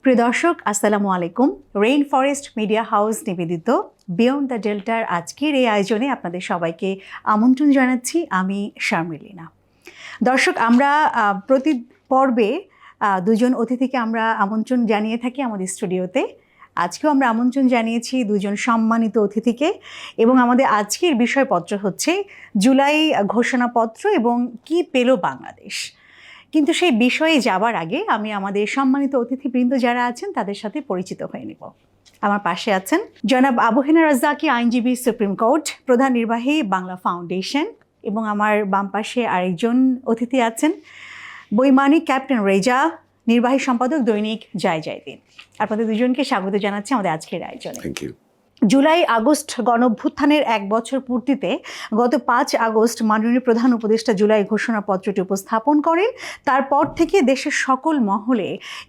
প্রিয় দর্শক, আসসালামু আলাইকুম। রেইন ফরেস্ট মিডিয়া হাউস নিবেদিত বিয়ন্ড দ্য ডেল্টার আজকের এই আয়োজনে আপনাদের সবাইকে আমন্ত্রণ জানাচ্ছি। আমি শারমিলিনা। দর্শক, আমরা প্রতি পর্বে দুজন অতিথিকে আমরা আমন্ত্রণ জানিয়ে থাকি আমাদের স্টুডিওতে। আজকেও আমরা আমন্ত্রণ জানিয়েছি দুজন সম্মানিত অতিথিকে, এবং আমাদের আজকের বিষয়পত্র হচ্ছে জুলাই ঘোষণাপত্র এবং কি পেল বাংলাদেশ। কিন্তু সেই বিষয়ে যাবার আগে আমি আমাদের সম্মানিত অতিথিবৃন্দ যারা আছেন তাদের সাথে পরিচিত হয়ে নেব। আমার পাশে আছেন জনাব আবু হেনা রাজ্জাকি, আইনজীবী, সুপ্রিম কোর্ট, প্রধান নির্বাহী, বাংলা ফাউন্ডেশন। এবং আমার বাম পাশে আরেকজন অতিথি আছেন বৈমানিক ক্যাপ্টেন রেজা, নির্বাহী সম্পাদক, দৈনিক জয় জয় দিন। আপনাদের দুজনকে স্বাগত জানাচ্ছি আমাদের আজকের আয়োজনে। Thank you. জুলাই আগস্ট গণঅভ্যুত্থানের 1 বছর পূর্তিতে গত 5 আগস্ট মাননীয় প্রধান উপদেষ্টা জুলাই ঘোষণাপত্রটি উপস্থাপন করেন। তারপর থেকে দেশের সকল মহলে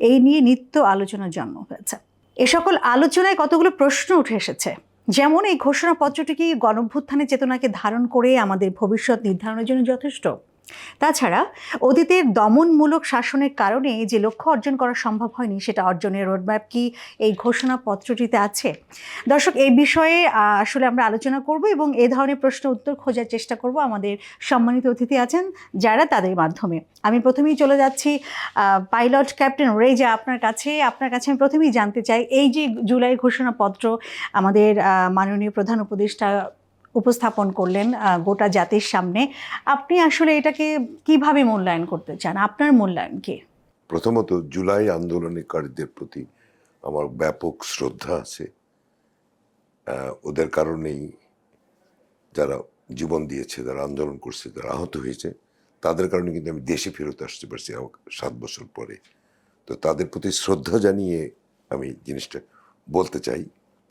এই নিয়ে নিত্য আলোচনার জন্ম হয়েছে। এ সকল আলোচনায় কতগুলো প্রশ্ন উঠে এসেছে, যেমন এই ঘোষণাপত্রটি কি গণঅভ্যুত্থানের চেতনাকে ধারণ করে আমাদের ভবিষ্যৎ নির্ধারণের জন্য যথেষ্ট? তাছাড়া অতীতের দমনমূলক শাসনের কারণে যে লক্ষ্য অর্জন করা সম্ভব হয়নি, সেটা অর্জনের রোডম্যাপ কি এই ঘোষণাপত্রটিতে আছে? দর্শক, এই বিষয়ে আসলে আমরা আলোচনা করব এবং এই ধরনের প্রশ্ন উত্তর খোঁজার চেষ্টা করব। আমাদের সম্মানিত অতিথি আছেন যারা, তাদের মাধ্যমে আমি প্রথমেই চলে যাচ্ছি পাইলট ক্যাপ্টেন রেজা, আপনার কাছে আমি প্রথমেই জানতে চাই, এই যে জুলাই ঘোষণাপত্র আমাদের মাননীয় প্রধান উপদেষ্টা উপস্থাপন করলেন গোটা জাতির সামনে, আপনি আসলে এটাকে কিভাবে মূল্যায়ন করতে চান? আপনার মূল্যায়ন কি? প্রথমত, জুলাই আন্দোলনকারীদের প্রতি আমার ব্যাপক শ্রদ্ধা আছে। ওদের কারণেই যারা জীবন দিয়েছে, যারা আন্দোলন করছে, যারা আহত হয়েছে, তাদের কারণে কিন্তু আমি দেশে ফেরত আসতে পারছি 7 বছর পরে। তো তাদের প্রতি শ্রদ্ধা জানিয়ে আমি জিনিসটা বলতে চাই।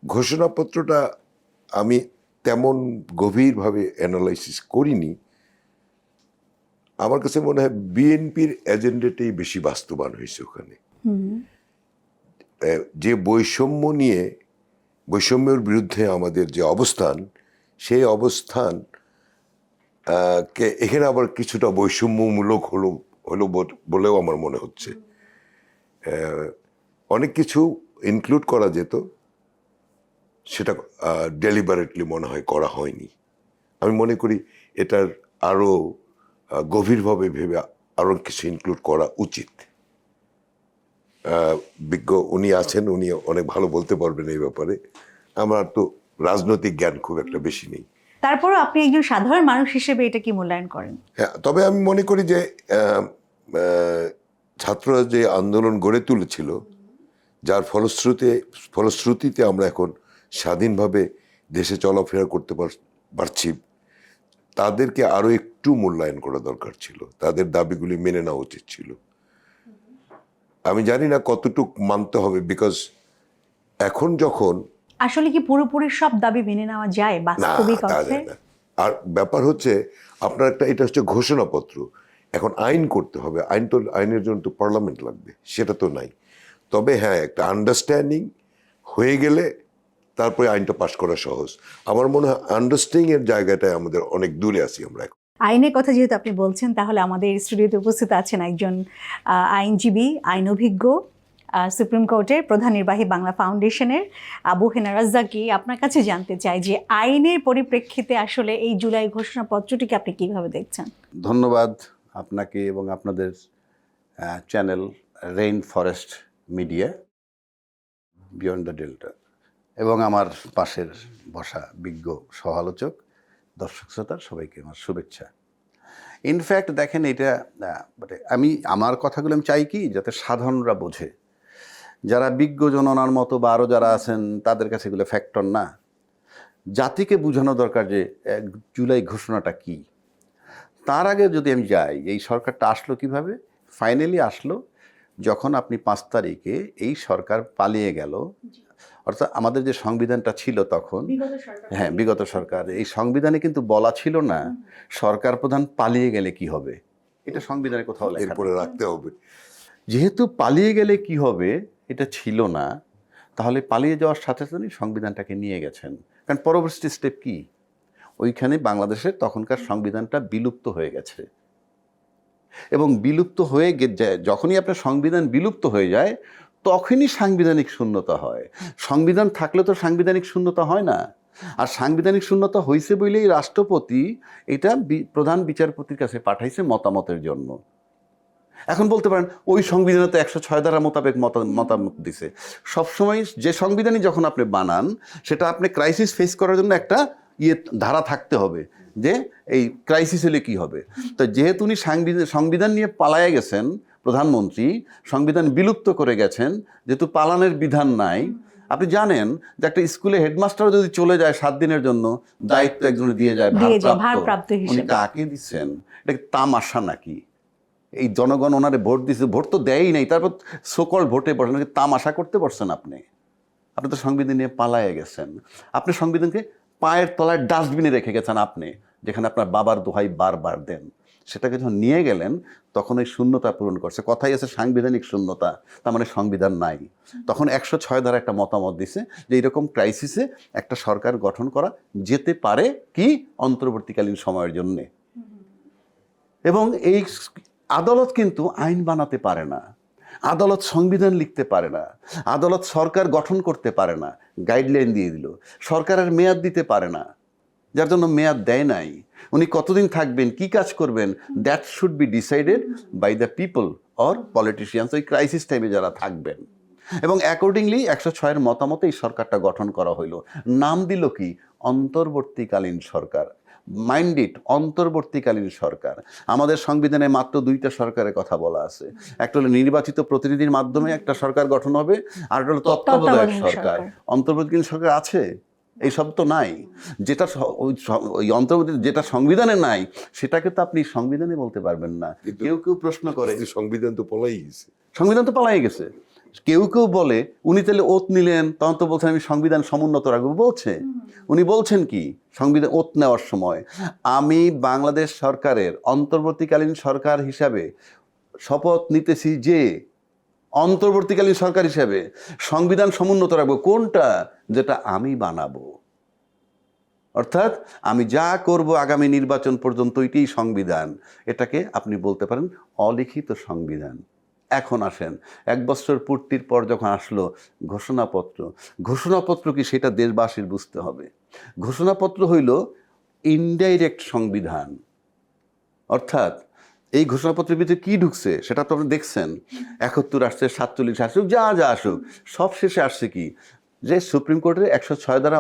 ঘোষণাপত্রটা আমি তেমন গভীরভাবে অ্যানালাইসিস করিনি। আমার কাছে মনে হয় বিএনপির এজেন্ডাটাই বেশি বাস্তবায়ন হয়েছে ওখানে। যে বৈষম্য নিয়ে, বৈষম্যের বিরুদ্ধে আমাদের যে অবস্থান, সেই অবস্থান কে এখানে আবার কিছুটা বৈষম্যমূলক হলো বলেও আমার মনে হচ্ছে। অনেক কিছু ইনক্লুড করা যেত, সেটা ডেলিবারেটলি মনে হয় করা হয়নি। আমি মনে করি এটার আরও গভীরভাবে ভেবে আরও কিছু ইনক্লুড করা উচিত। বিজ্ঞ উনি আছেন, উনি অনেক ভালো বলতে পারবেন এই ব্যাপারে। আমার তো রাজনৈতিক জ্ঞান খুব একটা বেশি নেই। তারপরও আপনি একজন সাধারণ মানুষ হিসেবে এটা কি মূল্যায়ন করেন? হ্যাঁ, তবে আমি মনে করি যে ছাত্ররা যে আন্দোলন গড়ে তুলেছিল, যার ফলশ্রুতিতে আমরা এখন স্বাধীনভাবে দেশে চলাফেরা করতে পারছি, তাদেরকে আরো একটু মূল্যায়ন করা দরকার ছিল। তাদের দাবিগুলি মেনে নেওয়া উচিত ছিল। আমি জানি না কতটুক মানতে হবে, বিকজ এখন যখন আসলে কি পুরোপুরি সব দাবি মেনে নেওয়া যায় বাস্তবিক অর্থে? আর ব্যাপার হচ্ছে আপনার এটা হচ্ছে ঘোষণাপত্র, এখন আইন করতে হবে। আইনের জন্য তো পার্লামেন্ট লাগবে, সেটা তো নাই। তবে হ্যাঁ, একটা আন্ডারস্ট্যান্ডিং হয়ে গেলে তারপরে আইনটা পাস করা সহজ। আমার মনে হয় আন্ডারস্ট্যান্ডিং এর জায়গাটায় আমাদের অনেক দূরে আছি আমরা এখন। আইনের কথা যেহেতু আপনি বলছেন, তাহলে আমাদের স্টুডিওতে উপস্থিত আছেন একজন আইনজীবী, আইন অভিজ্ঞ, সুপ্রিম কোর্টের প্রধান নির্বাহী, বাংলা ফাউন্ডেশনের আবু হেনা রাজ্জাকি। আপনার কাছে জানতে চাই যে আইনের পরিপ্রেক্ষিতে আসলে এই জুলাই ঘোষণাপত্রটিকে আপনি কিভাবে দেখছেন? ধন্যবাদ আপনাকে এবং আপনাদের channel rain forest media beyond the delta, এবং আমার পাশের বসা বিজ্ঞ সহ-আলোচক, দর্শক শ্রোতা সবাইকে আমার শুভেচ্ছা। ইনফ্যাক্ট দেখেন, এটা আমার কথাগুলো আমি চাই কি যাতে সাধারণরা বোঝে, যারা বিজ্ঞ জননার মতো বা আরও যারা আছেন তাদের কাছে এগুলো ফ্যাক্টর না। জাতিকে বোঝানো দরকার যে জুলাই ঘোষণাটা কি। তার আগে যদি আমি যাই, এই সরকারটা আসলো কিভাবে? ফাইনালি আসলো যখন আপনি 5 তারিখে এই সরকার পালিয়ে গেল। অর্থাৎ আমাদের যে সংবিধানটা ছিল তখন, হ্যাঁ, বিগত সরকার, এই সংবিধানে কিন্তু বলা ছিল না সরকার প্রধান পালিয়ে গেলে কি হবে। এটা সংবিধানে কোথাও লেখা এরপরে রাখতে হবে। যেহেতু পালিয়ে গেলে কি হবে এটা ছিল না, তাহলে পালিয়ে যাওয়ার সাথে সাথে সংবিধানটাকে নিয়ে গেছেন। কারণ পরবর্তী স্টেপ কি? ওইখানে বাংলাদেশের তখনকার সংবিধানটা বিলুপ্ত হয়ে গেছে, এবং বিলুপ্ত হয়ে যখনই আপনার সংবিধান বিলুপ্ত হয়ে যায় তখনই সাংবিধানিক শূন্যতা হয়। সংবিধান থাকলে তো সাংবিধানিক শূন্যতা হয় না। আর সাংবিধানিক শূন্যতা হয়েছে বলেই রাষ্ট্রপতি এটা প্রধান বিচারপতির কাছে পাঠাইছে মতামতের জন্য। এখন বলতে পারেন ওই সংবিধানে তো 106 ধারা মোতাবেক মতামত দিছে। সবসময় যে সংবিধানই যখন আপনি বানান সেটা আপনি ক্রাইসিস ফেস করার জন্য একটা ধারা থাকতে হবে যে এই ক্রাইসিস হলে কী হবে। তো যেহেতু উনি সংবিধান নিয়ে পালায়ে গেছেন, প্রধানমন্ত্রী সংবিধান বিলুপ্ত করে গেছেন, যেহেতু পালানের বিধান নাই। আপনি জানেন যে একটা স্কুলে হেডমাস্টার যদি চলে যায় 7 দিনের জন্য, দায়িত্ব একজনে দিয়ে যায় ভারপ্রাপ্ত, উনি কাকে দিচ্ছেন? এটা কি তামাশা নাকি? এই জনগণ ওনারে ভোট দিচ্ছে, ভোট তো দেয়ই নাই, তারপর সকল ভোটে বসেন, তামাশা করতে পারছেন আপনি? আপনি তো সংবিধান নিয়ে পালায়ে গেছেন। আপনি সংবিধানকে পায়ের তলায় ডাস্টবিনে রেখে গেছেন আপনি, যেখানে আপনার বাবার দোহাই বারবার দেন। সেটাকে যখন নিয়ে গেলেন তখন ওই শূন্যতা পূরণ করছে। কথাই আছে সাংবিধানিক শূন্যতা, তার মানে সংবিধান নাই। তখন 106 ধারা একটা মতামত দিছে যে এইরকম ক্রাইসিসে একটা সরকার গঠন করা যেতে পারে কি অন্তর্বর্তীকালীন সময়ের জন্যে। এবং এই আদালত কিন্তু আইন বানাতে পারে না, আদালত সংবিধান লিখতে পারে না, আদালত সরকার গঠন করতে পারে না, গাইডলাইন দিয়ে দিল। সরকারের মেয়াদ দিতে পারে না, যার জন্য মেয়াদ দেয় নাই। উনি কতদিন থাকবেন, কি কাজ করবেন, that should be decided by the people or politicians, ওই ক্রাইসিস টাইমে যারা থাকবেন। এবং অ্যাকর্ডিংলি 106-এর মতামতে এই সরকারটা গঠন করা হইলো। নাম দিল কি? অন্তর্বর্তীকালীন সরকার। মাইন্ড ইট, অন্তর্বর্তীকালীন সরকার। আমাদের সংবিধানে মাত্র 2টা সরকারের কথা বলা আছে। একটা হলো নির্বাচিত প্রতিনিধির মাধ্যমে একটা সরকার গঠন হবে, আর একটা হলো তত্ত্বাবধায়ক সরকার। অন্তর্বর্তীকালীন সরকার আছে? এই সব তো নাই। যেটা ওই অন্তর্বর্তী যেটা সংবিধানে নাই সেটাকে তো আপনি সংবিধানে বলতে পারবেন না। কেউ কেউ প্রশ্ন করে সংবিধান তো পালাই গেছে, সংবিধান তো পালাই গেছে। কেউ কেউ বলে উনি তাহলে ওত নিলেন, তখন তো বলছেন আমি সংবিধান সমুন্নত রাখবো। বলছে উনি বলছেন কি সংবিধান ওত নেওয়ার সময়, আমি বাংলাদেশ সরকারের অন্তর্বর্তীকালীন সরকার হিসাবে শপথ নিতেছি যে অন্তর্বর্তীকালীন সরকার হিসাবে সংবিধান সমুন্নত রাখবো। কোনটা? যেটা আমি বানাবো। অর্থাৎ আমি যা করব আগামী নির্বাচন পর্যন্ত এটাই সংবিধান। এটাকে আপনি বলতে পারেন অলিখিত সংবিধান। এখন আসেন 1 বছর পূর্তির পর যখন আসলো ঘোষণাপত্র, ঘোষণাপত্র কি সেটা দেশবাসীর বুঝতে হবে। ঘোষণাপত্র হইল ইনডাইরেক্ট সংবিধান। অর্থাৎ এই ঘোষণাপত্রের ভিতরে কি ঢুকছে সেটা তো আপনি দেখছেন। 71 আসছে, 47 আসুক, যা যা আসুক, সব শেষে আসছে কি? যে সুপ্রিম কোর্টের 106 ধারা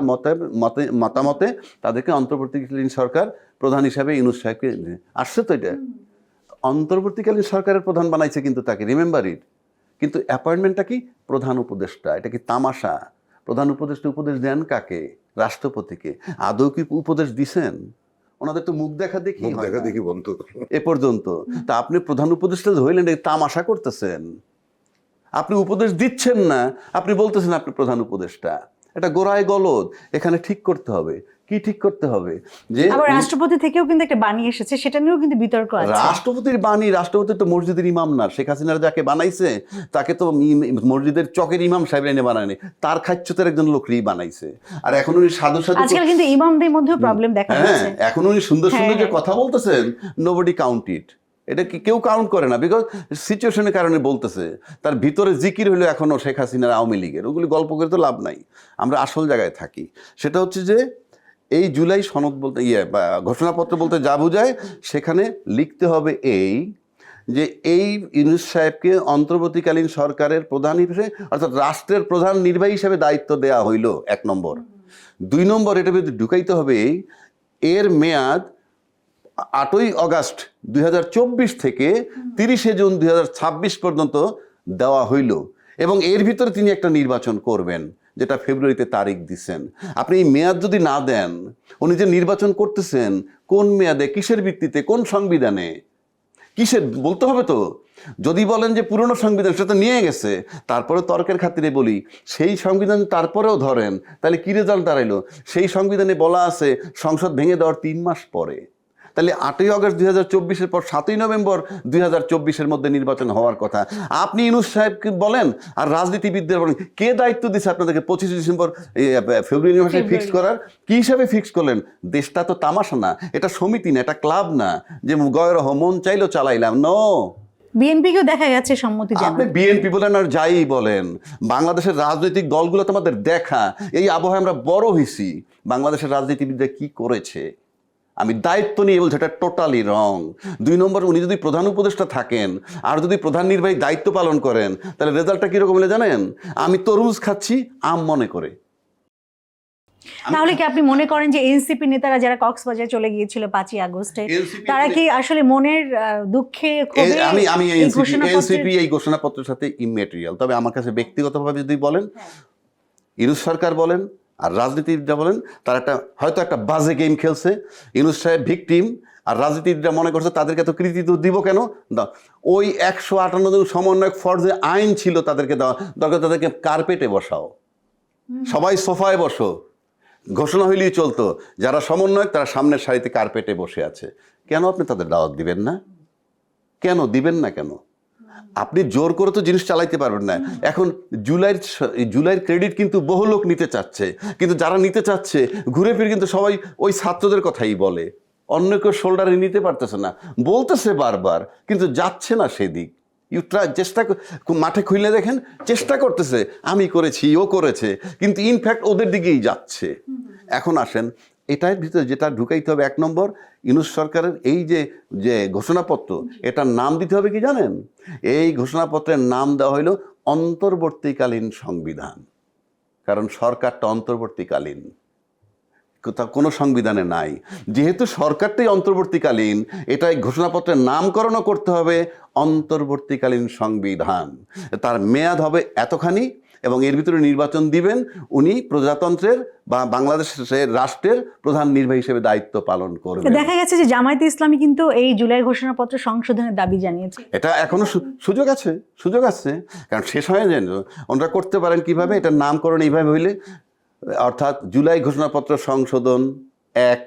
মতামতে তাদেরকে অন্তর্বর্তীকালীন সরকার প্রধান হিসাবে ইউনূস সাহেবকে আসছে। তো এটা অন্তর্বর্তীকালীন সরকারের প্রধান বানাইছে কিন্তু তাকে, রিমেম্বার ইট। কিন্তু অ্যাপয়েন্টমেন্টটা কি? প্রধান উপদেষ্টা। এটা কি তামাশা? প্রধান উপদেষ্টা উপদেশ দেন কাকে? রাষ্ট্রপতিকে। আদৌ কি উপদেশ দিছেন? ওনাদের তো মুখ দেখা দেখি বন্ধ এ পর্যন্ত। তা আপনি প্রধান উপদেষ্টা হইলেন, তামাশা করতেছেন। আপনি উপদেশ দিচ্ছেন না, আপনি বলতেছেন আপনি প্রধান উপদেষ্টা। এটা গোড়ায় গলদ। এখানে ঠিক করতে হবে। কি ঠিক করতে হবে? যে আবার রাষ্ট্রপতি থেকেও কিন্তু একটা বাণী এসেছে, সেটা নিয়েও কিন্তু বিতর্ক আছে। রাষ্ট্রপতির বাণী, রাষ্ট্রপতি তো মসজিদের ইমাম না। শেখ হাসিনার যাকে বানাইছে তাকে তো মসজিদের চকের ইমাম সাহেব এনে বানায়নি, তার খাচ্ছতের একজন লোকই বানাইছে। আর এখন উনি সাধু সাধু, আজকাল কিন্তু ইমামদের মধ্যেও প্রবলেম দেখা যাচ্ছে। এখন উনি সুন্দর সুন্দর যে কথা বলতেছেন, নোবডি কাউন্ট ইট। এটা কি কেউ কাউন্ট করে না, বিকজ সিচুয়েশনের কারণে বলতেছে। তার ভিতরে জিকির হলো এখনো শেখ হাসিনার, আওয়ামী লীগের। ওগুলি গল্প করে তো লাভ নাই। আমরা আসল জায়গায় থাকি। সেটা হচ্ছে যে এই জুলাই সনদ বলতে বা ঘোষণাপত্র বলতে যা বোঝায়, সেখানে লিখতে হবে এই যে এই ইউনূস সাহেবকে অন্তর্বর্তীকালীন সরকারের প্রধান হিসেবে, অর্থাৎ রাষ্ট্রের প্রধান নির্বাহী হিসেবে দায়িত্ব দেওয়া হইল, 1 নম্বর। 2 নম্বর, এটা ঢুকাইতে হবে এর মেয়াদ 8ই অগাস্ট 2024 থেকে 30শে জুন 2026 পর্যন্ত দেওয়া হইল। এবং এর ভিতরে তিনি একটা নির্বাচন করবেন, যেটা ফেব্রুয়ারিতে তারিখ দিচ্ছেন। আপনি এই মেয়াদ যদি না দেন, উনি যে নির্বাচন করতেছেন কোন মেয়াদে, কিসের ভিত্তিতে, কোন সংবিধানে, কিসের বলতে হবে তো। যদি বলেন যে পুরনো সংবিধান, সেটা নিয়ে গেছে, তারপরে তর্কের খাতিরে বলি সেই সংবিধান তারপরেও ধরেন, তাহলে কি রেজাল্ট দাঁড়াইলো? সেই সংবিধানে বলা আছে সংসদ ভেঙে দেওয়ার 3 মাস পরে। তাহলে 8ই অগস্ট 2024-এর পর 7ই নভেম্বর 2024-এর মধ্যে নির্বাচন হওয়ার কথা। আপনি ইউনূস সাহেবকে বলেন আর রাজনীতিবিদদের বলেন, কে দায়িত্ব দিচ্ছে আপনাদেরকে 25 ডিসেম্বর ফেব্রুয়ারি মাসে ফিক্স করার? কি হিসাবে ফিক্স করলেন? দেশটা তো তামাশা না, এটা সমিতি না, এটা ক্লাব না যে গয়রহ মন চাইলো চালাইলাম। নো, বিএনপিকেও দেখা গেছে সম্মতি আপনি জানান। বিএনপি বলেন আর যাই বলেন, বাংলাদেশের রাজনৈতিক দলগুলো তো আমাদের দেখা, এই আবহাওয়ায় আমরা বড় হয়েছি। বাংলাদেশের রাজনীতিবিদরা কি করেছে আমি দায়িত্ব নিয়ে বলছি, এটা টোটালি রং। 2 নম্বর, উনি যদি প্রধান উপদেষ্টা থাকেন আর যদি প্রধান নির্বাহী দায়িত্ব পালন করেন, তাহলে রেজাল্টটা কিরকম হলে জানেন? আমি তরমুজ খাচ্ছি আম মনে করে। তাহলে কি আপনি মনে করেন যে এনসিপি নেতারা যারা কক্সবাজার চলে গিয়েছিল 5ই আগস্টে, তারা কি আসলে মনের দুঃখে ক্ষোভে আমি এই এনসিপি এই ঘোষণাপত্রের সাথে ইমেটেরিয়াল। তবে আমার কাছে ব্যক্তিগতভাবে যদি বলেন, ইউনূস সরকার বলেন আর রাজনীতিবিদরা বলেন, তারা হয়তো একটা বাজে গেম খেলছে। ইউনূস সাহেব ভিকটিম, আর রাজনীতিবিদরা মনে করছে তাদেরকে এত কৃতিত্ব দিব কেন? ওই 158 জন সমন্বয়ক ফর্জে আইন ছিল, তাদেরকে দেওয়া দরকার। তাদেরকে কার্পেটে বসাও, সবাই সোফায় বসো, ঘোষণা হইলেই চলতো। যারা সমন্বয়ক তারা সামনের সারিতে কার্পেটে বসে আছে। কেন আপনি তাদের দাওয়াত দিবেন না? কেন দিবেন না? কেন আপনি জোর করে তো জিনিস চালাইতে পারবেন না। এখন জুলাইয়ের ক্রেডিট কিন্তু বহু লোক নিতে চাচ্ছে, কিন্তু যারা নিতে চাচ্ছে ঘুরে ফিরে কিন্তু সবাই ওই ছাত্রদের কথাই বলে, অন্য কেউ শোল্ডারে নিতে পারতেছে না। বলতেছে বারবার, কিন্তু যাচ্ছে না সেদিক। চেষ্টা মাঠে খুলে দেখেন, চেষ্টা করতেছে, আমি করেছি, ও করেছে, কিন্তু ইনফ্যাক্ট ওদের দিকেই যাচ্ছে। এখন আসেন, এটার ভিতরে যেটা ঢুকাইতে হবে, 1 নম্বর, ইউনূস সরকারের এই যে ঘোষণাপত্র, এটার নাম দিতে হবে কি জানেন? এই ঘোষণাপত্রের নাম দেওয়া হইল অন্তর্বর্তীকালীন সংবিধান। কারণ সরকারটা অন্তর্বর্তীকালীন, কোনো সংবিধানে নাই। যেহেতু সরকারটাই অন্তর্বর্তীকালীন, এটাই ঘোষণাপত্রের নামকরণও করতে হবে অন্তর্বর্তীকালীন সংবিধান। তার মেয়াদ হবে এতখানি, এবং এর ভিতরে নির্বাচন দিবেন উনি প্রজাতন্ত্রের বা বাংলাদেশের রাষ্ট্রের প্রধান নির্বাহী হিসেবে দায়িত্ব পালন করবেন। দেখা গেছে যে জামায়াতে ইসলামী কিন্তু এই জুলাই ঘোষণাপত্র সংশোধনের দাবি জানিয়েছে। এটা এখনো সুযোগ আছে, কারণ শেষ হয়ে যায়। ওনারা করতে পারেন কিভাবে? এটার নামকরণ এইভাবে হইলে, অর্থাৎ জুলাই ঘোষণাপত্র সংশোধন 1,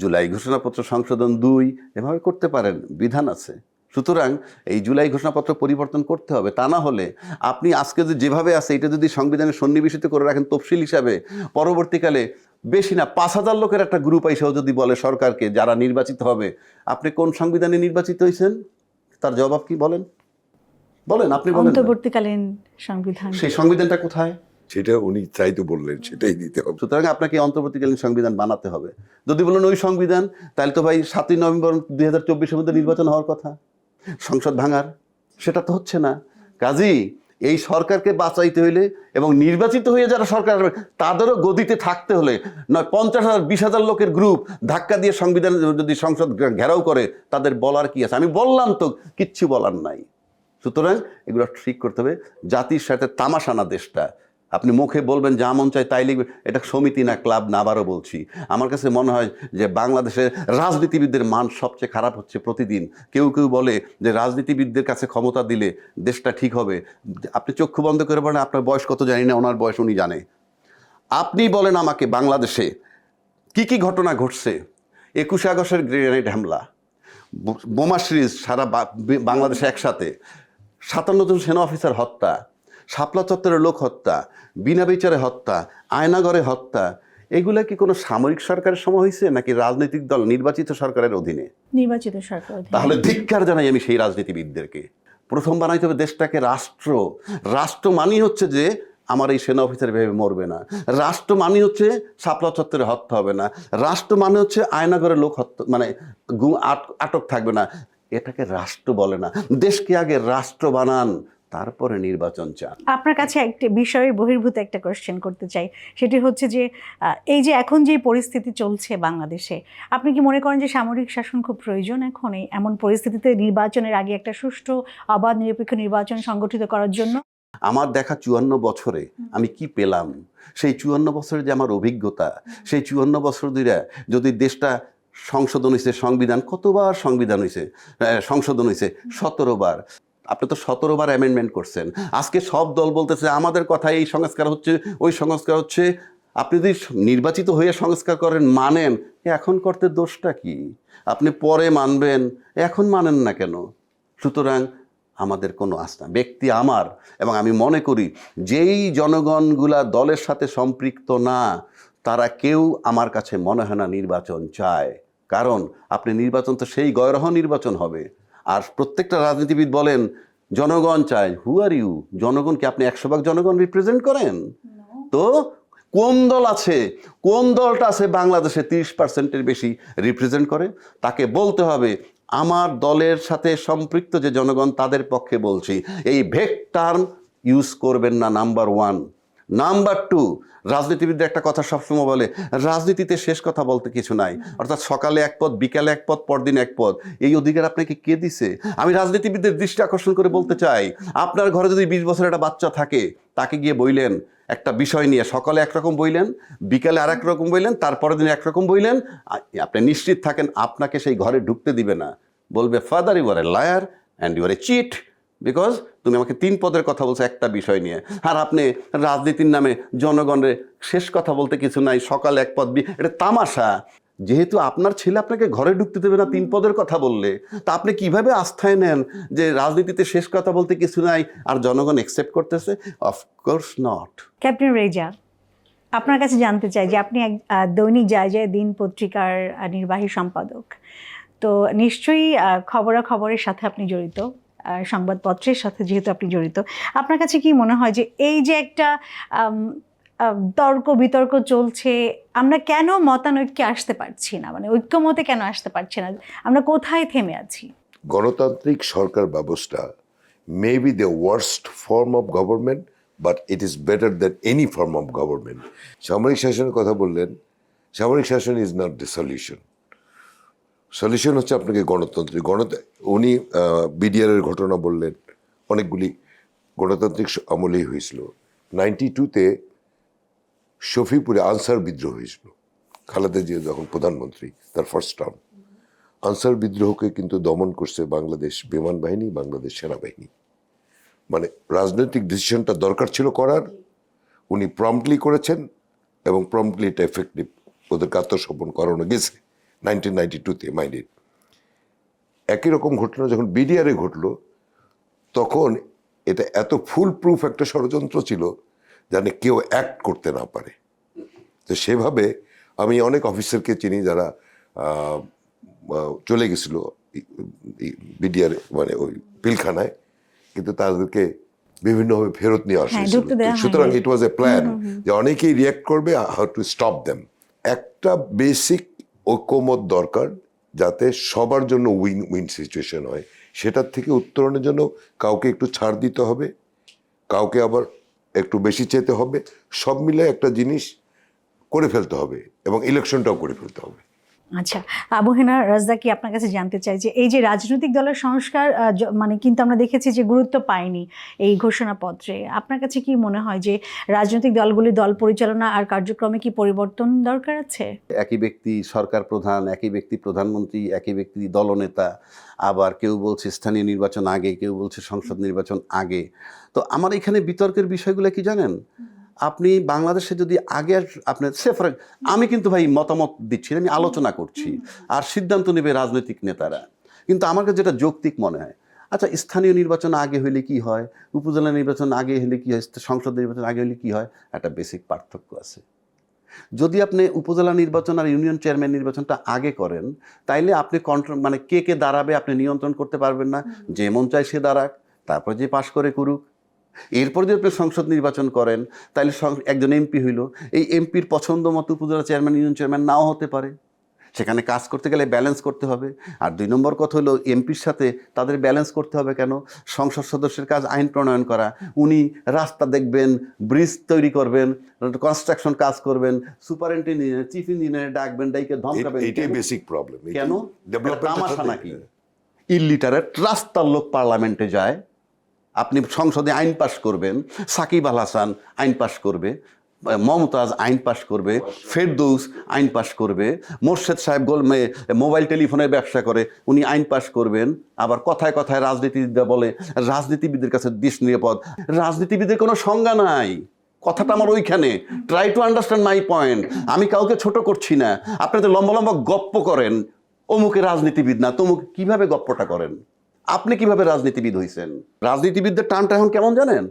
জুলাই ঘোষণাপত্র সংশোধন 2, এভাবে করতে পারেন, বিধান আছে। সুতরাং এই জুলাই ঘোষণাপত্র পরিবর্তন করতে হবে। তা না হলে আপনি আজকে যেভাবে আছে এটা যদি সংবিধানে সন্নিবেশিত করে রাখেন তফসিল হিসাবে, পরবর্তীকালে বেশি না 5,000 লোকের একটা গ্রুপ আইসাও যদি বলে সরকারকে, যারা নির্বাচিত হবে, আপনি কোন সংবিধানে নির্বাচিত হয়েছেন, তার জবাব কি বলেন? আপনি বলেন। অন্তর্বর্তীকালীন সংবিধান, সেই সংবিধানটা কোথায়? সেটা উনি তাই তো বললেন, সেটাই দিতে হবে। সুতরাং আপনাকে অন্তর্বর্তীকালীন সংবিধান বানাতে হবে। যদি বলেন ওই সংবিধান, তাহলে তো ভাই 7ই নভেম্বর 2024-এর মধ্যে নির্বাচন হওয়ার কথা, সংসদ ভাঙার, সেটা তো হচ্ছে না। কাজেই এই সরকারকে বাঁচাইতে হইলে এবং নির্বাচিত হয়ে যারা সরকার তাদেরও গদিতে থাকতে হলে, নয় 50,000 20,000 লোকের গ্রুপ ধাক্কা দিয়ে সংবিধান যদি সংসদ ঘেরাও করে, তাদের বলার কি আছে? আমি বললাম তো, কিচ্ছু বলার নাই। সুতরাং এগুলো ঠিক করতে হবে। জাতির সাথে তামাশা না দেশটা। আপনি মুখে বলবেন যা মন চায় তাই লিখবেন, এটা সমিতি না, ক্লাব না। আবারও বলছি, আমার কাছে মনে হয় যে বাংলাদেশের রাজনীতিবিদদের মান সবচেয়ে খারাপ হচ্ছে প্রতিদিন। কেউ বলে যে রাজনীতিবিদদের কাছে ক্ষমতা দিলে দেশটা ঠিক হবে। আপনি চক্ষু বন্ধ করে বলেন, আপনার বয়স কত জানি না, ওনার বয়স উনি জানে। আপনি বলেন আমাকে বাংলাদেশে কি ঘটনা ঘটছে? 21 আগস্টের গ্রেনেড হামলা, বোমা সিরিজ সারা বাংলাদেশে একসাথে, 57 জন সেনা অফিসার হত্যা, শাপলা চত্বরের লোক হত্যা, বিনা বিচারে হত্যা, আয়নাগরে হত্যা, এগুলা কি কোনো সামরিক সরকারের সময় হয়েছে নাকি রাজনৈতিক দল নির্বাচিত সরকারের অধীনে? নির্বাচিত সরকার। তাহলে ধিক্কার জানাই আমি সেই রাজনীতিবিদদেরকে। প্রথম বানাইতে হবে দেশটাকে রাষ্ট্র মানি হচ্ছে যে আমার এই সেনা অফিসার ভেবে মরবে না, রাষ্ট্র মানি হচ্ছে শাপলা চত্বরে হত্যা হবে না, রাষ্ট্র মানে হচ্ছে আয়নাগরে লোক হত্যা মানে আটক থাকবে না। এটাকে রাষ্ট্র বলে না। দেশকে আগে রাষ্ট্র বানান, তারপরে নির্বাচন চান। আপনার কাছে একটা বিষয়ের বহির্ভূত একটা কোশ্চেন করতে চাই, সেটি হচ্ছে যে এই যে এখন যে পরিস্থিতি চলছে বাংলাদেশে, আপনি কি মনে করেন যে সামরিক শাসন খুব প্রয়োজন এখন এমন পরিস্থিতিতে নির্বাচনের আগে একটা সুষ্ঠু অবাধ নিরপেক্ষ নির্বাচন সংগঠিত করার জন্য? আমার দেখা 54 বছরে আমি কি পেলাম, সেই 54 বছরের যে আমার অভিজ্ঞতা, সেই 54 বছর ধরে যদি দেশটা সংশোধন হয়েছে, সংবিধান কতবার সংশোধন হয়েছে 17 বার। আপনি তো 17 বার অ্যামেন্ডমেন্ট করছেন। আজকে সব দল বলতেছে আমাদের কথায় এই সংস্কার হচ্ছে, ওই সংস্কার হচ্ছে। আপনি যদি নির্বাচিত হয়ে সংস্কার করেন, মানেন, এখন করতে দোষটা কি? আপনি পরে মানবেন, এখন মানেন না কেন? সুতরাং আমাদের কোনো আস্থা ব্যক্তি আমার, এবং আমি মনে করি যেই জনগণগুলা দলের সাথে সম্পৃক্ত না, তারা কেউ আমার কাছে মনে হয় না নির্বাচন চায়। কারণ আপনি নির্বাচন তো সেই গয়রহ নির্বাচন হবে। আর প্রত্যেকটা রাজনীতিবিদ বলেন জনগণ চায়। হু আর ইউ? জনগণকে আপনি 100 ভাগ জনগণ রিপ্রেজেন্ট করেন? তো কোন দল আছে, কোন দলটা আছে বাংলাদেশে 30%-এর বেশি রিপ্রেজেন্ট করে? তাকে বলতে হবে আমার দলের সাথে সম্পৃক্ত যে জনগণ তাদের পক্ষে বলছি। এই ভেগ টার্ম ইউজ করবেন না, নাম্বার 1। নাম্বার 2, রাজনীতিবিদরা একটা কথা সবসময় বলে, রাজনীতিতে শেষ কথা বলতে কিছু নাই, অর্থাৎ সকালে এক পদ, বিকালে এক পদ, পরদিন এক পদ। এই অধিকার আপনাকে কে দিছে? আমি রাজনীতিবিদদের দৃষ্টি আকর্ষণ করে বলতে চাই, আপনার ঘরে যদি 20 বছরের একটা বাচ্চা থাকে, তাকে গিয়ে বইলেন একটা বিষয় নিয়ে, সকালে একরকম বইলেন, বিকালে আর এক রকম বইলেন, তারপরের দিন একরকম বইলেন, আপনি নিশ্চিত থাকেন আপনাকে সেই ঘরে ঢুকতে দিবে না। বলবে father you are a liar and you are a cheat, because তুমি আমাকে 3 পদের কথা বলছো একটা বিষয় নিয়ে, আর আপনি রাজনীতির নামে জনগণের শেষ কথা বলতে কিছু নাই, সকাল এক পদ, এটা তামাশা। যেহেতু আপনার ছেলে আপনাকে ঘরে ঢুকতে দেবে না 3 পদের কথা বললে, তা আপনি কিভাবে আস্থায় নেন যে রাজনীতিতে শেষ কথা বলতে কিছু নাই আর জনগণ একসেপ্ট করতেছে? Of course not. ক্যাপ্টেন রেজা, আপনার কাছে জানতে চাই যে আপনি এক দৈনিক যায় দিন পত্রিকার নির্বাহী সম্পাদক, তো নিশ্চয়ই খবরাখবরের সাথে আপনি জড়িত, সংবাদপত্রের সাথে যেহেতু আপনি জড়িত, আপনার কাছে কি মনে হয় যে এই যে একটা তর্ক বিতর্ক চলছে, আমরা কেন মতানৈক্যে আসতে পারছি না, মানে ঐক্যমতে কেন আসতে পারছি না, আমরা কোথায় থেমে আছি? গণতান্ত্রিক সরকার ব্যবস্থা may be the worst form of government, but it is better than any form of government. সামরিক শাসনের কথা বললেন, সামরিক শাসন is not the solution. Solution হচ্ছে আপনাকে গণতান্ত্রিক উনি বিডিআরের ঘটনা বললেন, অনেকগুলি গণতান্ত্রিক আমলেই হয়েছিল। 92-তে শফিপুরে আনসার বিদ্রোহ হয়েছিল, খালেদা জিয়া যখন প্রধানমন্ত্রী, তার ফার্স্ট টার্ম। আনসার বিদ্রোহকে কিন্তু দমন করছে বাংলাদেশ বিমান বাহিনী, বাংলাদেশ সেনাবাহিনী। মানে রাজনৈতিক ডিসিশনটা দরকার ছিল করার, উনি প্রম্পটলি করেছেন এবং প্রম্পটলি এটা এফেক্টিভ, ওদেরকে আত্মসমর্পণ করানো গেছে 1992-তে। মাইন্ডেড একই রকম ঘটনা যখন বিডিআরে ঘটলো, তখন এটা এত ফুল প্রুফ একটা ষড়যন্ত্র ছিল যেন কেউ অ্যাক্ট করতে না পারে। তো সেভাবে আমি অনেক অফিসারকে চিনি যারা চলে গেছিল বিডিআর, মানে ওই পিলখানায়, কিন্তু তাদেরকে বিভিন্নভাবে ফেরত নিয়ে আসা হয়েছিল। সুতরাং ইট ওয়াজ এ প্ল্যান যে অনেকেই রিয়াক্ট করবে, হাউ টু স্টপ দেম। একটা বেসিক ঐক্যমত দরকার যাতে সবার জন্য উইন উইন সিচুয়েশন হয়। সেটার থেকে উত্তরণের জন্য কাউকে একটু ছাড় দিতে হবে, কাউকে আবার একটু বেশি চেতে হবে, সব মিলে একটা জিনিস করে ফেলতে হবে এবং ইলেকশনটাও করে ফেলতে হবে। আচ্ছা, আবহেনা রাজদাকি, আপনার কাছে জানতে চাই যে এই যে রাজনৈতিক দলের সংস্কার মানে কিন্তু আমরা দেখেছি যে গুরুত্ব পায়নি এই ঘোষণাপত্রে, আপনার কাছে কি মনে হয় যে রাজনৈতিক দলগুলির দল পরিচালনা আর কার্যক্রমে কি পরিবর্তন দরকার আছে? একই ব্যক্তি সরকার প্রধান, একই ব্যক্তি প্রধানমন্ত্রী, একই ব্যক্তি দলনেতা, আবার কেউ বলছে স্থানীয় নির্বাচন আগে, কেউ বলছে সংসদ নির্বাচন আগে। তো আমার এখানে বিতর্কের বিষয়গুলো কি জানেন? আপনি বাংলাদেশে যদি আগে আপনার আমি কিন্তু ভাই মতামত দিচ্ছি, আমি আলোচনা করছি, আর সিদ্ধান্ত নেবে রাজনৈতিক নেতারা। কিন্তু আমার কাছে যেটা যৌক্তিক মনে হয়, আচ্ছা স্থানীয় নির্বাচন আগে হইলে কি হয়, উপজেলা নির্বাচন আগে হলে কি হয়, সংসদ নির্বাচন আগে হলে কি হয়, একটা বেসিক পার্থক্য আছে। যদি আপনি উপজেলা নির্বাচন আর ইউনিয়ন চেয়ারম্যান নির্বাচনটা আগে করেন, তাইলে আপনি কন্ট্রোল, মানে কে কে দাঁড়াবে আপনি নিয়ন্ত্রণ করতে পারবেন না। যে মন চায় সে দাঁড়াক, তারপর যে পাশ করে করুক। এরপর যদি আপনি সংসদ নির্বাচন করেন, তাহলে একজন এমপি হইল, এই এমপির পছন্দ মতো উপজেলা চেয়ারম্যান ইউনিয়ন চেয়ারম্যান নাও হতে পারে, সেখানে কাজ করতে গেলে ব্যালেন্স করতে হবে। আর 2 নম্বর কথা হলো এমপির সাথে তাদের ব্যালেন্স করতে হবে কেন? সংসদ সদস্যের কাজ আইন প্রণয়ন করা, উনি রাস্তা দেখবেন, ব্রিজ তৈরি করবেন, কনস্ট্রাকশন কাজ করবেন, সুপারিনটেন্ডেন্ট চিফ ইঞ্জিনিয়ার ডাকবেন, ডাইকে ধমকাবেন। এটাই বেসিক প্রবলেম। কেন? তামাশা নাকি? ইলিটারেট রাস্তার লোক পার্লামেন্টে যায়, আপনি সংসদে আইন পাশ করবেন, সাকিব আল হাসান আইন পাশ করবে, মমতাজ আইন পাশ করবে, ফেরদৌস আইন পাশ করবে, মোর্শেদ সাহেব গোলমে মোবাইল টেলিফোনের ব্যবসা করে, উনি আইন পাশ করবেন। আবার কথায় কথায় রাজনীতিবিদরা বলে রাজনীতিবিদের কাছে দেশ নিরাপদ। রাজনীতিবিদের কোনো সংজ্ঞা নাই, কথাটা আমার ওইখানে। Try to understand my point. আমি কাউকে ছোট করছি না। আপনি তো লম্বা লম্বা গপ্প করেন, অমুকে রাজনীতিবিদ না, তমুক কিভাবে গপ্পটা করেন? আপনি কিভাবে রাজনীতিবিদ হয়েছেন? রাজনীতিবিদদের টানটা এখন কেমন জানেন?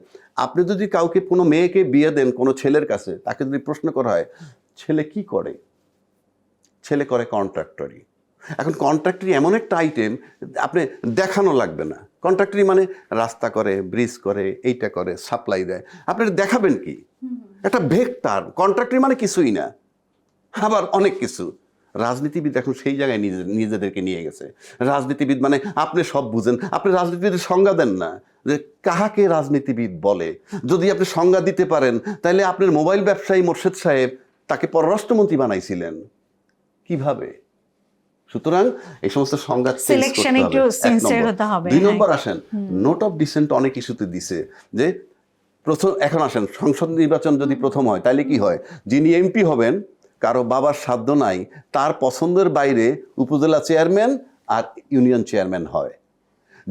আপনি যদি কাউকে কোনো মেয়েকে বিয়ে দেন কোনো ছেলের কাছে, তাকে যদি প্রশ্ন করা হয় ছেলে কি করে, ছেলে করে কন্ট্রাক্টরি। এখন কন্ট্রাক্টরি এমন একটা আইটেম আপনি দেখানো লাগবে না। কন্ট্রাক্টরি মানে রাস্তা করে, ব্রিজ করে, এইটা করে, সাপ্লাই দেয়, আপনি দেখাবেন কি? একটা ভেক্টর। কন্ট্রাক্টরি মানে কিছুই না, আবার অনেক কিছু। রাজনীতিবিদ এখন সেই জায়গায় নিজেদেরকে নিয়ে গেছে। রাজনীতিবিদ মানে আপনি সব বুঝেন। আপনি রাজনীতিবিদের সংজ্ঞা দেন না যে কাহাকে রাজনীতিবিদ বলে। যদি আপনি সংজ্ঞা দিতে পারেন তাহলে আপনার মোবাইল ব্যবসায়ী মোর্শেদ সাহেব তাকে পররাষ্ট্রমন্ত্রী বানাইছিলেন কিভাবে? সুতরাং এই সমস্ত সংজ্ঞা সিলেকশন একটু সিনসিয়ার হতে হবে। 2 নম্বর আসেন, নোট অফ ডিসেন্ট অনেক ইস্যুতে দিছে যে প্রথম, এখন আসেন সংসদ নির্বাচন যদি প্রথম হয় তাহলে কি হয়? যিনি এমপি হবেন, কারো বাবার সাধ্য নাই, তার পছন্দের বাইরে উপজেলা চেয়ারম্যান আর ইউনিয়ন চেয়ারম্যান হয়।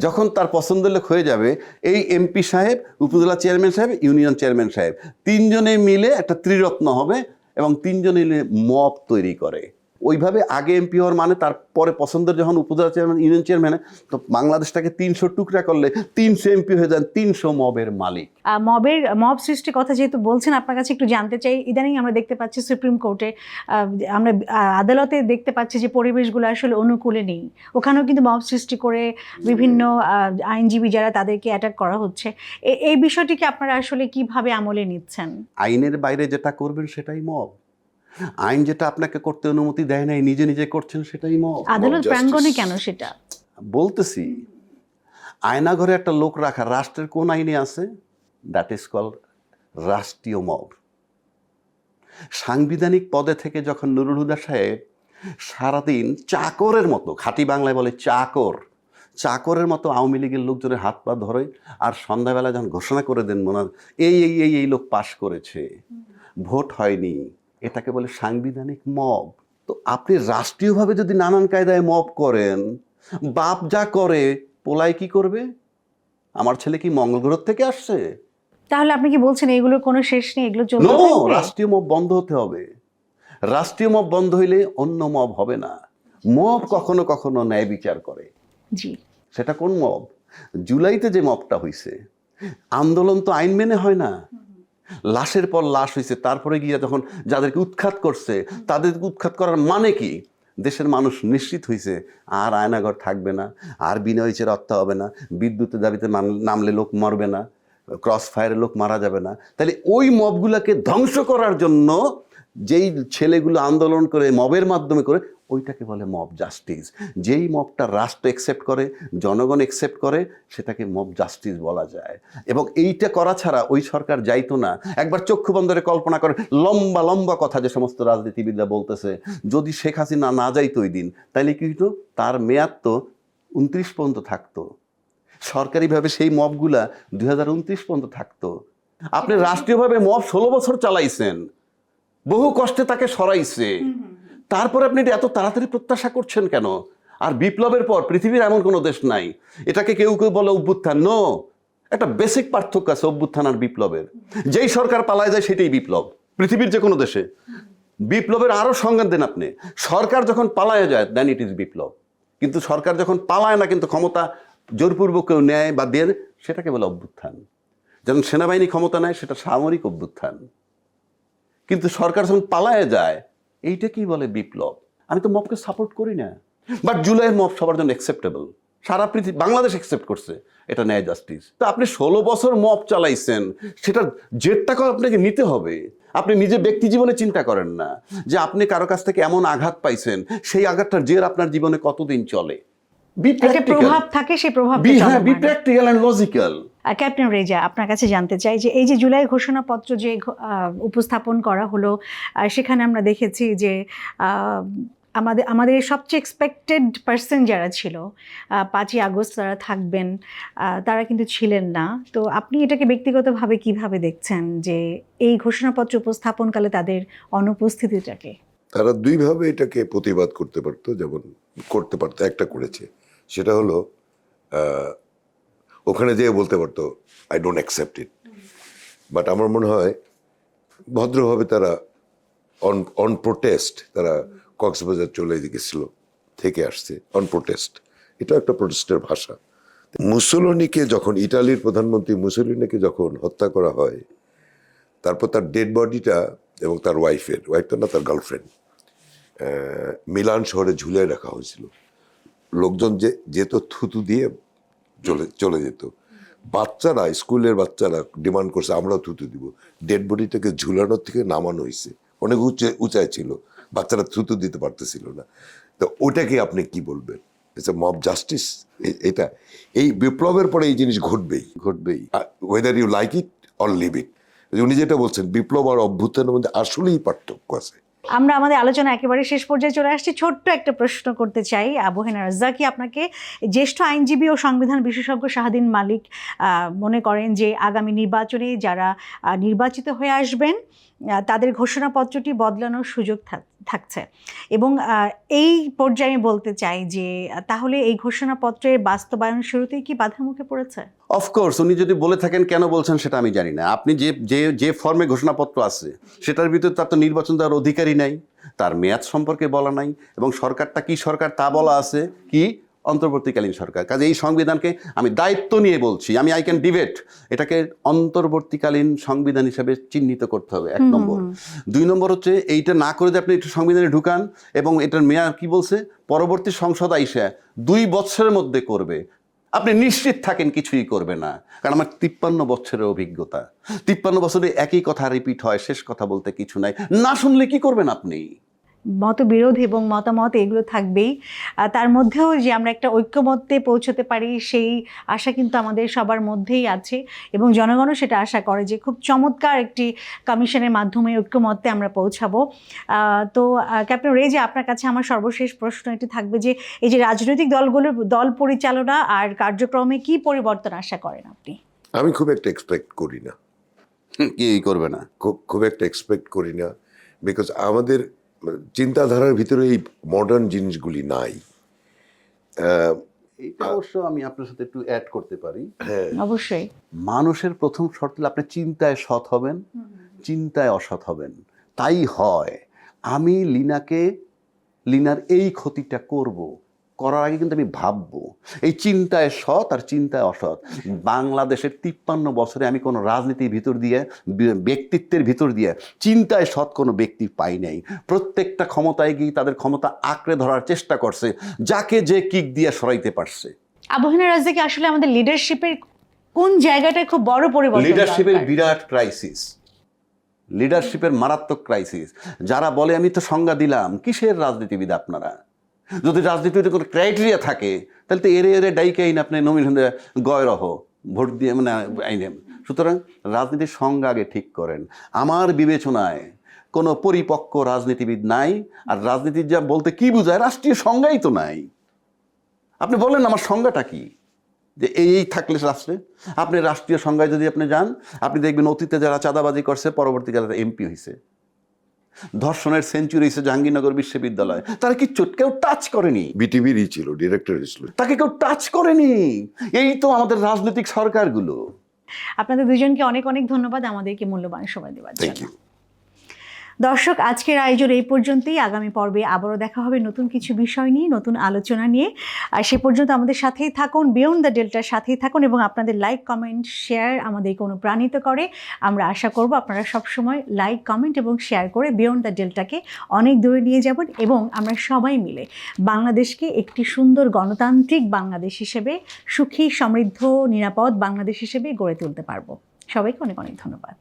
যখন তার পছন্দের লোক হয়ে যাবে, এই এমপি সাহেব, উপজেলা চেয়ারম্যান সাহেব, ইউনিয়ন চেয়ারম্যান সাহেব, 3 জনে মিলে একটা ত্রিরত্ন হবে এবং 3 জনে মিলে মব তৈরি করে। ওইভাবে আগে এমপি হওয়ার মানে তারপরে পছন্দের যখন উপজেলা চেয়ারম্যান, ইউনিয়ন চেয়ারম্যান, তো বাংলাদেশটাকে 300 টুকরা করলে 300 এমপি হয়ে যান 300 মবের মালিক। মব সৃষ্টির কথা যেহেতু বলছেন, আপনার কাছে একটু জানতে চাই, ইদানিং আমরা দেখতে পাচ্ছি সুপ্রিম কোর্টে, আমরা আদালতে দেখতে পাচ্ছি যে পরিবেশগুলো আসলে অনুকূলে নেই। ওখানেও কিন্তু মব সৃষ্টি করে বিভিন্ন আইনজীবী যারা, তাদেরকে অ্যাটাক করা হচ্ছে। এই বিষয়টিকে আপনারা আসলে কিভাবে আমলে নিচ্ছেন? আইনের বাইরে যেটা করবেন সেটাই মব। আইন যেটা আপনাকে করতে অনুমতি দেয় নাই, নিজে নিজে করছেন, সেটাই মব। আদালত প্রাঙ্গণে কেন সেটা বলতেছি? আয়নাঘরে একটা লোক রাখা রাষ্ট্রের কোন আইনে আছে? দ্যাট ইজ কল্ড রাষ্ট্রীয় মব। সাংবিধানিক পদে থেকে যখন নুরুল হুদা সাহেব সারাদিন চাকরের মতো, খাঁটি বাংলায় বলে চাকরের মতো আওয়ামী লীগের লোকজনের হাত পা ধরে, আর সন্ধ্যাবেলা যখন ঘোষণা করে দেন মনে এই লোক পাশ করেছে, ভোট হয়নি, এটাকে বলে সাংবিধানিক মব। তো আপনি রাষ্ট্রীয়ভাবে যদি নানান কায়দায় মব করেন, বাপ যা করে পোলাই কি করবে? আমার ছেলে কি মঙ্গল গ্রহ থেকে আসছে? তাহলে আপনি কি বলছেন এগুলোর কোনো শেষ নেই, এগুলো চলতে নো, থাকবে? রাষ্ট্রীয় মব বন্ধ হতে হবে। রাষ্ট্রীয় মব বন্ধ হইলে অন্য মব হবে না। মব কখনো কখনো ন্যায় বিচার করে। জি। সেটা কোন মব? জুলাইতে যে মবটা হইছে, আন্দোলন তো আইন মেনে হয় না। লাশের পর লাশ হয়েছে, তারপরে গিয়ে যখন যাদেরকে উৎখাত করছে তাদেরকে উৎখাত করার মানে কি? দেশের মানুষ নিশ্চিত হয়েছে আর আয়নাঘর থাকবে না, আর বিনা বিচারে হত্যা হবে না, বিদ্যুতের দাবিতে নামলে লোক মরবে না, ক্রস ফায়ারে লোক মারা যাবে না। তাহলে ওই মবগুলোকে ধ্বংস করার জন্য যেই ছেলেগুলো আন্দোলন করে মবের মাধ্যমে করে, ওইটাকে বলে মব জাস্টিস। যেই মবটা রাষ্ট্র একসেপ্ট করে, জনগণ একসেপ্ট করে, সেটাকে মব জাস্টিস বলা যায়। এবং এইটা করা ছাড়া ওই সরকার যাইতো না। একবার চক্ষু বন্ধরে কল্পনা করে লম্বা লম্বা কথা যে সমস্ত রাজনীতিবিদরা বলতেছে, যদি শেখ হাসিনা না যাইতো ওই দিন, তাইলে কি হইতো? তার মেয়াদ তো 29 পর্যন্ত থাকতো। সরকারিভাবে সেই মবগুলা 2029 পর্যন্ত থাকতো। আপনি রাষ্ট্রীয়ভাবে মব 16 বছর চালাইছেন, বহু কষ্টে তাকে সরাইছে, তারপরে আপনি এত তাড়াতাড়ি প্রত্যাশা করছেন কেন? আর বিপ্লবের পর পৃথিবীর এমন কোনো দেশ নাই, এটাকে কেউ কেউ বলে অভ্যুত্থান। নো, একটা বেসিক পার্থক্য আছে অভ্যুত্থান আর বিপ্লবের। যেই সরকার পালায় যায় সেটাই বিপ্লব। পৃথিবীর যে কোনো দেশে বিপ্লবের আরো সংজ্ঞা দেন আপনি। সরকার যখন পালায় যায় দেন ইট ইজ বিপ্লব। কিন্তু সরকার যখন পালায় না, কিন্তু ক্ষমতা জোরপূর্বক কেউ নেয় বা দেন, সেটাকে বলে অভ্যুত্থান। যেমন সেনাবাহিনী ক্ষমতা নেয়, সেটা সামরিক অভ্যুত্থান। কিন্তু সরকার যখন পালায় যায়, এইটা কি বলে? বিপ্লব। আমি তো মবকে সাপোর্ট করি না, বাট জুলাইয়ের মব সবার জন্য অ্যাকসেপ্টেবল। সারা পৃথিবী, বাংলাদেশ অ্যাকসেপ্ট করছে এটা ন্যায় জাস্টিস। তো আপনি 16 বছর মব চালাইছেন, সেটা জেরটাকে আপনাকে নিতে হবে। আপনি নিজে ব্যক্তি জীবনে চিন্তা করেন না যে আপনি কারো কাছ থেকে এমন আঘাত পাইছেন, সেই আঘাতটার জের আপনার জীবনে কতদিন চলে। একটা প্রভাব থাকে, সেই প্রভাব be practical and logical. Captain Reza, আপনার কাছে জানতে চাই যে এই যে জুলাই ঘোষণাপত্র যে উপস্থাপন করা হলো, সেখানে আমরা দেখেছি যে আমাদের সবচেয়ে এক্সপেক্টেড পার্সন যারা ছিল, 5ই আগস্ট তারা থাকবেন, তারা কিন্তু ছিলেন না। তো আপনি এটাকে ব্যক্তিগতভাবে কিভাবে দেখছেন যে এই ঘোষণাপত্র উপস্থাপনকালে তাদের অনুপস্থিতিটাকে? তারা দুইভাবে এটাকে প্রতিবাদ করতে পারতো, যেমন করতে পারতো। একটা করেছে, সেটা হলো ওখানে যেয়ে বলতে পারতো I don't accept it. But আমার মনে হয় ভদ্রভাবে তারা অন প্রোটেস্ট তারা কক্সবাজার চলে গেছিল, থেকে আসছে অন প্রোটেস্ট। এটা একটা প্রোটেস্টের ভাষা। মুসোলিনিকে যখন, ইটালির প্রধানমন্ত্রী মুসোলিনিকে যখন হত্যা করা হয়, তারপর তার ডেড বডিটা এবং তার ওয়াইফটা না, তার গার্লফ্রেন্ড, মিলান শহরে ঝুলিয়ে রাখা হয়েছিল। লোকজন যে যেত থুতু দিয়ে চলে যেত। বাচ্চারা, স্কুলের বাচ্চারা ডিমান্ড করছে আমরাও থুতু দিব। ডেড বডিটাকে ঝুলানোর থেকে নামানো হয়েছে, অনেক উঁচায় ছিল, বাচ্চারা থুতু দিতে পারতেছিল না। তো ওটাকে আপনি কি বলবেন? It's a mob justice. এটা এই বিপ্লবের পরে এই জিনিস ঘটবেই। Whether you like it or leave it. উনি যেটা বলছেন বিপ্লব আর অভ্যুত্থানের মধ্যে আসলেই পার্থক্য আছে। আমরা আমাদের আলোচনা একেবারে শেষ পর্যায়ে চলে আসছি। ছোট্ট একটা প্রশ্ন করতে চাই আবু হেনা রাজ্জাকি আপনাকে। জ্যেষ্ঠ আইনজীবী ও সংবিধান বিশেষজ্ঞ শাহদ্বীন মালিক মনে করেন যে আগামী নির্বাচনে যারা নির্বাচিত হয়ে আসবেন তাদের ঘোষণাপত্রটি বদলানোর সুযোগ থাকছে, এবং এই পর্যায়ে আমি বলতে চাই যে তাহলে এই ঘোষণাপত্রের বাস্তবায়ন শুরুতেই কি বাধার মুখে পড়েছে? অফকোর্স, উনি যদি বলে থাকেন কেন বলছেন সেটা আমি জানি না। আপনি যে ফর্মে ঘোষণাপত্র আছে সেটার ভিতরে তার তো নির্বাচন দেওয়ার অধিকারই নাই, তার মেয়াদ সম্পর্কে বলা নাই, এবং সরকারটা কি সরকার তা বলা আছে কি অন্তর্বর্তীকালীন সরকার। কাজে এই সংবিধানকে আমি দায়িত্ব নিয়ে বলছি, আই ক্যান ডিবেট, এটাকে অন্তর্বর্তীকালীন সংবিধান হিসেবে চিহ্নিত করতে হবে, 1 নম্বর। 2 নম্বর হচ্ছে এইটা না করে যে আপনি একটু সংবিধানে ঢুকান এবং এটার মেয়াদ কি বলছে পরবর্তী সংসদ আইসা 2 বছরের মধ্যে করবে, আপনি নিশ্চিত থাকেন কিছুই করবে না। কারণ আমার 53 বছরের অভিজ্ঞতা, 53 বছরে একই কথা রিপিট হয়, শেষ কথা বলতে কিছু নাই। না শুনলে কি করবেন আপনি? মতবিরোধ এবং মতামত এগুলো থাকবেই, তার মধ্যেও যে আমরা একটা ঐক্যমত্যে পৌঁছতে পারি সেই আশা কিন্তু আমাদের সবার মধ্যেই আছে, এবং জনগণও সেটা আশা করে যে খুব চমৎকার একটি কমিশনের মাধ্যমে ঐক্যমত্যে আমরা পৌঁছাবো। তো ক্যাপ্টেন রেজা, আপনার কাছে আমার সর্বশেষ প্রশ্ন এটি থাকবে যে এই যে রাজনৈতিক দলগুলোর দল পরিচালনা আর কার্যক্রমে কি পরিবর্তন আশা করেন আপনি? আমি খুব একটা এক্সপেক্ট করি না। কি করবে না? খুব একটা এক্সপেক্ট করি না, বিকজ আমাদের চিন্তাধারার ভিতরে এই মডার্ন জিনিসগুলি নাই। এটা অবশ্য আমি আপনার সাথে একটু অ্যাড করতে পারি। হ্যাঁ, অবশ্যই। মানুষের প্রথম শর্ত হলো আপনি চিন্তায় সৎ হবেন, চিন্তায় অসৎ হবেন। তাই হয় আমি লিনার এই ক্ষতিটা করার আগে কিন্তু আমি ভাববো। এই চিন্তায় সৎ আর চিন্তায় অসৎ, বাংলাদেশের 53 বছরে আমি কোনো রাজনীতির ভিতর দিয়ে, ব্যক্তিত্বের ভিতর দিয়ে চিন্তায় সৎ কোনো ব্যক্তি পাই নাই। প্রত্যেকটা ক্ষমতায় গিয়ে তাদের ক্ষমতা আঁকড়ে ধরার চেষ্টা করছে, যাকে যে কিক দিয়ে সরাইতে পারছে। আবু হেনা রাজ্জাকি, আসলে আমাদের লিডারশিপের কোন জায়গাটায় খুব বড় পরিবর্তন? লিডারশিপের বিরাট ক্রাইসিস, লিডারশিপের মারাত্মক ক্রাইসিস। যারা বলে আমি তো সংজ্ঞা দিলাম, কিসের রাজনীতিবিদ আপনারা? যদি রাজনীতির কোনো ক্রাইটেরিয়া থাকে তাহলে তো এরে ডাইকে আইন আপনি নমিনেশন গয় রহ ভোট দিয়ে মানে আইনেন। সুতরাং রাজনীতির সংজ্ঞা আগে ঠিক করেন। আমার বিবেচনায় কোনো পরিপক্ক রাজনীতিবিদ নাই, আর রাজনীতির যা বলতে কি বোঝায় রাষ্ট্রীয় সংজ্ঞাই তো নাই। আপনি বলেন আমার সংজ্ঞাটা কি, যে এই থাকলে রাষ্ট্রে। আপনি রাষ্ট্রীয় সংজ্ঞায় যদি আপনি যান, আপনি দেখবেন অতীতে যারা চাঁদাবাজি করছে পরবর্তীকালে এমপি হয়েছে, ধর্ষণের সেঞ্চুরি হয়েছে জাহাঙ্গীরনগর বিশ্ববিদ্যালয়, তারা কিচ্ছু কেউ টাচ করেনি। বিটিভিরই ছিল, ডিরেক্টর ছিল, তাকে কেউ টাচ করেনি। এই তো আমাদের রাজনৈতিক সরকারগুলো। আপনাদের দুজনকে অনেক অনেক ধন্যবাদ আমাদেরকে মূল্যবান সময় দেওয়ার থ্যাংক জন্য। ইউ। দর্শক, আজকের আয়োজন এই পর্যন্তই। আগামী পর্বে আবারও দেখা হবে নতুন কিছু বিষয় নিয়ে, নতুন আলোচনা নিয়ে। আর সে পর্যন্ত আমাদের সাথেই থাকুন, বিয়ন্ড দ্য ডেল্টার সাথেই থাকুন, এবং আপনাদের লাইক, কমেন্ট, শেয়ার আমাদেরকে অনুপ্রাণিত করে। আমরা আশা করব আপনারা সবসময় লাইক, কমেন্ট এবং শেয়ার করে বিয়ন্ড দ্য ডেল্টাকে অনেক দূরে নিয়ে যাবেন, এবং আমরা সবাই মিলে বাংলাদেশকে একটি সুন্দর গণতান্ত্রিক বাংলাদেশ হিসেবে, সুখী, সমৃদ্ধ, নিরাপদ বাংলাদেশ হিসেবে গড়ে তুলতে পারবো। সবাইকে অনেক অনেক ধন্যবাদ।